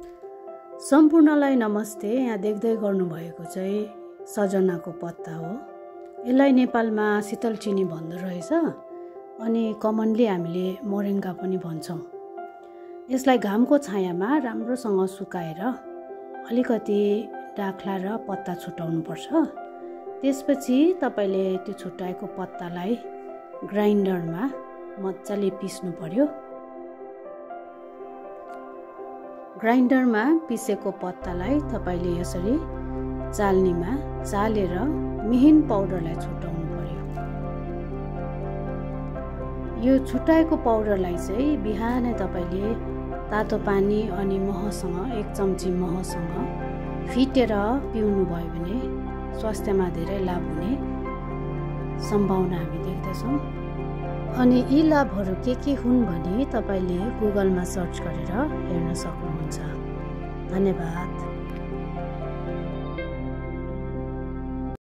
सम्पूर्णलाई नमस्ते। यहाँ देख्दै गर्नुभएको चाहिँ सजनाको पत्ता हो। यसलाई नेपालमा शीतल चिनी भन्दो रहेछ अनि कमनली हामीले मोरिङ्गा पनि भन्छौँ। यसलाई घामको छायामा राम्रोसँग सुकाएर अलिकति डाख्ला र पत्ता छुटाउनुपर्छ। त्यसपछि तपाईले त्यो छुटाएको पत्तालाई ग्राइन्डरमा मजाले पिस्नु पर्यो। ग्राइन्डरमा पिसेको पत्तालाई तपाईले यसरी चाल्नीमा चालेर मिहिन पाउडरलाई छुटाउनु पर्यो। यो छुटाएको पाउडरलाई चाहिँ बिहानै तपाईले तातो पानी अनि महसँग 1 चम्ची महसँग फिटेर पिउनु भयो भने स्वास्थ्यमा धेरै लाभ हुने सम्भावना हामी देख्दछौँ। अनि यी लाभहरू के हुन् भनी तपाईले गुगलमा सर्च गरेर हेर्न सक्नुहुन्छ। धन्यवाद।